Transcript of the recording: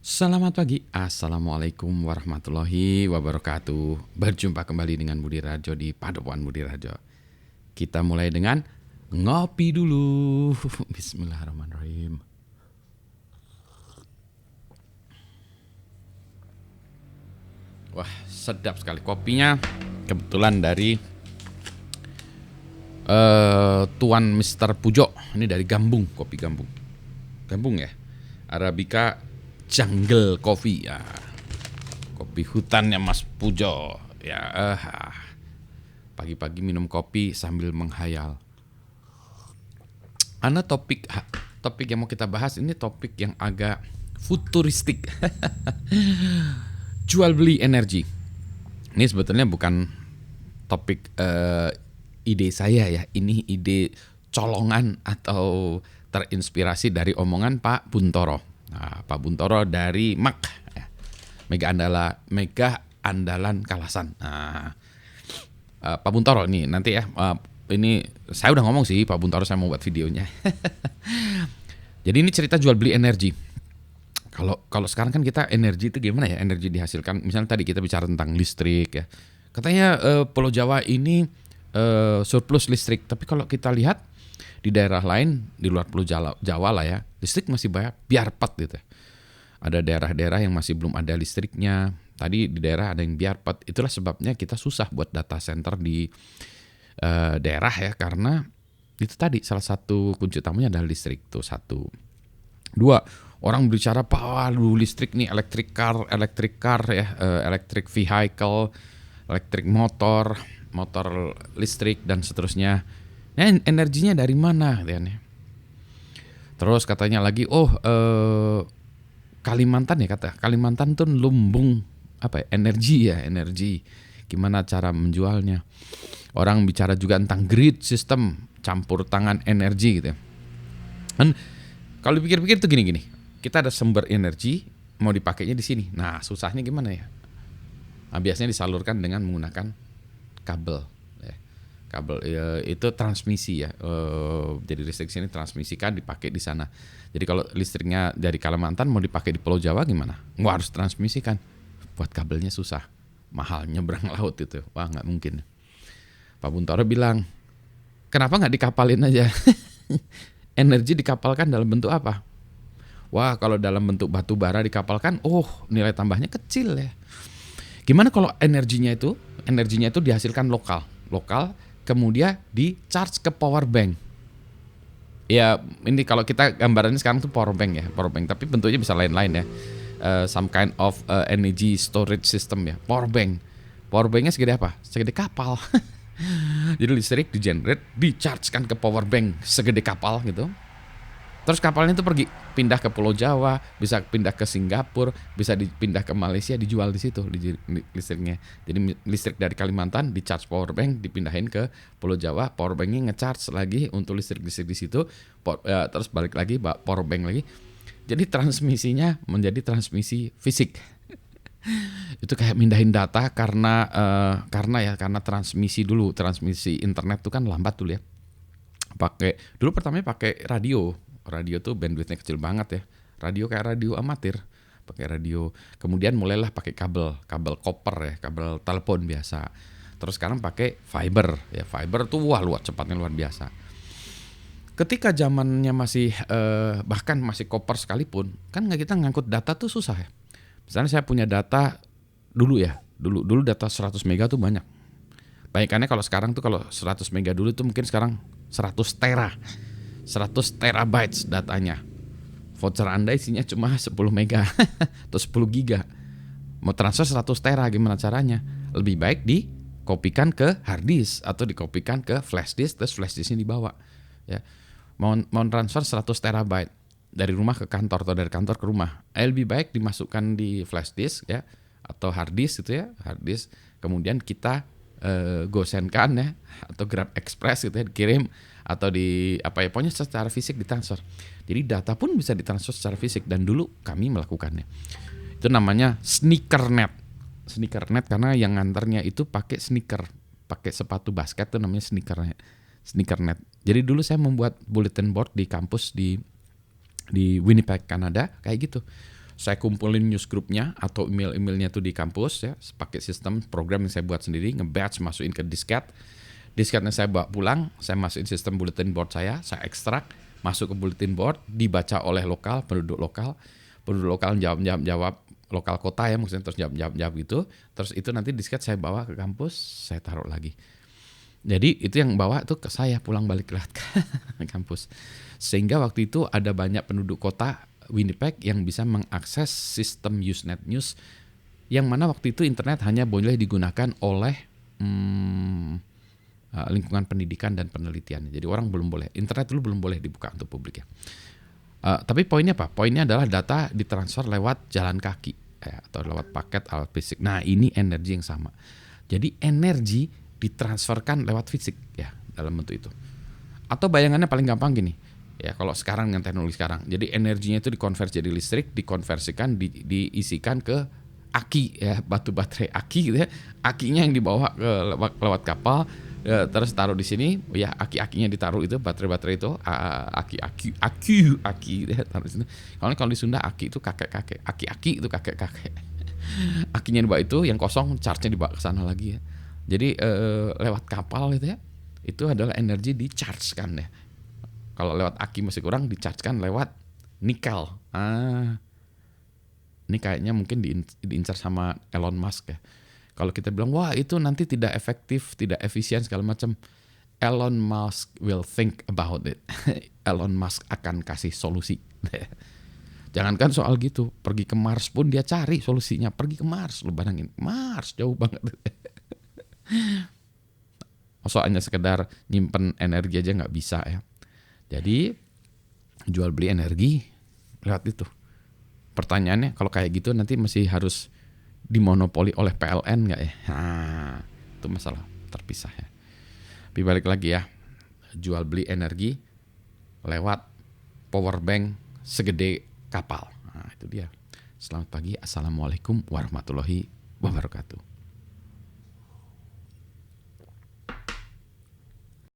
Selamat pagi, Assalamualaikum warahmatullahi wabarakatuh. Berjumpa kembali dengan Budi Rajo di Padepokan Budi Rajo. Kita mulai dengan ngopi dulu. Bismillahirrahmanirrahim. Wah, sedap sekali kopinya. Kebetulan dari Tuan Mr. Pujo. Ini dari Gambung, kopi Gambung. Gambung ya. Arabica Jungle Coffee ya. Kopi hutannya Mas Pujo. Ya, pagi-pagi minum kopi sambil menghayal. Karena topik yang mau kita bahas ini topik yang agak futuristik. Jual beli energi. Ini sebetulnya bukan topik ide saya ya. Ini ide colongan atau terinspirasi dari omongan Pak Buntoro. Nah, Pak Buntoro dari MAK ya. Mega Andalan Kalasan. Nah, Pak Buntoro nih nanti ya, ini saya udah ngomong sih Pak Buntoro, saya mau buat videonya. Jadi ini cerita jual beli energi. Kalau sekarang kan kita energi itu gimana ya, energi dihasilkan. Misalnya tadi kita bicara tentang listrik ya. Katanya Pulau Jawa ini surplus listrik. Tapi kalau kita lihat di daerah lain di luar Pulau Jawa lah ya, listrik masih banyak biarpet gitu. Ada daerah-daerah yang masih belum ada listriknya. Tadi di daerah ada yang biarpet. Itulah sebabnya kita susah buat data center di daerah ya, karena itu tadi salah satu kunci utamanya adalah listrik tuh satu. Dua, orang bicara listrik nih, electric car ya, electric vehicle, electric motor listrik dan seterusnya. Nah, energinya dari mana ya? Terus katanya lagi, Kalimantan ya, Kalimantan tuh lumbung energi. Gimana cara menjualnya? Orang bicara juga tentang grid system, campur tangan energi gitu. Dan kalau dipikir-pikir tuh gini, kita ada sumber energi mau dipakainya di sini. Nah, susahnya gimana ya? Nah, biasanya disalurkan dengan menggunakan kabel. Kabel itu transmisi ya. Jadi listrik sini transmisikan dipakai di sana. Jadi kalau listriknya dari Kalimantan mau dipakai di Pulau Jawa gimana? Nggak harus transmisikan. Buat kabelnya susah, mahal, nyebrang laut itu. Wah, nggak mungkin. Pak Buntoro bilang, kenapa nggak dikapalin aja? Energi dikapalkan dalam bentuk apa? Wah, kalau dalam bentuk batu bara dikapalkan, nilai tambahnya kecil ya. Gimana kalau energinya itu dihasilkan lokal, kemudian di charge ke power bank. Ya, ini kalau kita gambarannya sekarang tuh power bank, tapi bentuknya bisa lain-lain ya. Some kind of energy storage system ya, power banknya segede apa? Segede kapal. Jadi listrik di-generate, di-charge-kan ke power bank segede kapal gitu. Terus kapalnya itu pindah ke Pulau Jawa, bisa pindah ke Singapura, bisa dipindah ke Malaysia, dijual di situ listriknya. Jadi listrik dari Kalimantan di-charge power bank, dipindahin ke Pulau Jawa, power banknya nge-charge lagi untuk listrik di situ, terus balik lagi power bank lagi. Jadi transmisinya menjadi transmisi fisik. Itu kayak mindahin data karena transmisi internet itu kan lambat dulu ya. Dulu pertamanya pakai radio tuh bandwidthnya kecil banget ya. Radio kayak radio amatir, pakai radio. Kemudian mulailah pakai kabel koper ya, kabel telepon biasa. Terus sekarang pakai fiber ya. Fiber tuh cepatnya luar biasa. Ketika zamannya masih bahkan masih koper sekalipun, kan kita ngangkut data tuh susah ya. Misalnya saya punya data dulu data 100 mega tuh banyak. Baikkannya kalau sekarang tuh, kalau 100 mega dulu tuh mungkin sekarang 100 terabytes datanya. Voucher Anda isinya cuma 10 mega atau 10 giga. Mau transfer 100 tera gimana caranya? Lebih baik dikopikan ke hard disk atau dikopikan ke flash disk, terus flash disknya dibawa. Ya. Mau transfer 100 terabyte dari rumah ke kantor atau dari kantor ke rumah. Lebih baik dimasukkan di flash disk ya, atau hard disk gitu ya, hard disk. Kemudian kita gosenkan ya, atau Grab Express gitu ya, dikirim atau pokoknya secara fisik ditransfer. Jadi data pun bisa ditransfer secara fisik, dan dulu kami melakukannya. Itu namanya sneakernet karena yang nganternya itu pakai sepatu basket, itu namanya sneakernet. Jadi dulu saya membuat bulletin board di kampus di Winnipeg, Kanada, kayak gitu. Saya kumpulin newsgroupnya atau email-emailnya tuh di kampus ya, pakai sistem program yang saya buat sendiri, nge-batch masukin ke disket. Disketnya saya bawa pulang, saya masukin sistem bulletin board saya ekstrak, masuk ke bulletin board, dibaca oleh penduduk lokal jawab lokal kota ya maksudnya, terus jawab gitu. Terus itu nanti disket saya bawa ke kampus, saya taruh lagi. Jadi itu yang bawa tuh ke saya pulang balik lewat ke kampus. Sehingga waktu itu ada banyak penduduk kota Winnipeg yang bisa mengakses sistem Usenet News, yang mana waktu itu internet hanya boleh digunakan oleh lingkungan pendidikan dan penelitian. Jadi orang belum boleh, internet dulu belum boleh dibuka untuk publik ya. Tapi poinnya apa? Poinnya adalah data ditransfer lewat jalan kaki ya, atau lewat paket alat fisik. Nah ini energi yang sama. Jadi energi ditransferkan lewat fisik ya dalam bentuk itu. Atau bayangannya paling gampang gini ya, kalau sekarang dengan teknologi sekarang, jadi energinya itu dikonversi jadi listrik, dikonversikan, diisikan ke aki ya, batu baterai aki gitu ya. Akinya yang dibawa ke lewat kapal, terus taruh di sini ya, aki-akinya ditaruh itu, baterai itu aki ya, taruh di sini. Kalau di Sunda aki itu kakek-kakek, aki-aki itu kakek-kakek. Akinya dibawa itu, yang kosong charge-nya dibawa ke sana lagi ya. Jadi lewat kapal gitu ya, itu adalah energi di-charge-kan ya. Kalau lewat aki masih kurang, di-charge-kan lewat nikel. Ini kayaknya mungkin diincar sama Elon Musk ya. Kalau kita bilang, wah itu nanti tidak efektif, tidak efisien segala macam, Elon Musk will think about it. Elon Musk akan kasih solusi. Jangankan soal gitu, pergi ke Mars pun dia cari solusinya. Pergi ke Mars, lu bayangin, Mars jauh banget. Soalnya sekedar nyimpen energi aja nggak bisa ya. Jadi jual beli energi lewat itu. Pertanyaannya kalau kayak gitu nanti masih harus dimonopoli oleh PLN nggak ya? Nah, itu masalah terpisah ya. Tapi balik lagi ya, jual beli energi lewat power bank segede kapal. Nah, itu dia. Selamat pagi, assalamualaikum warahmatullahi wabarakatuh.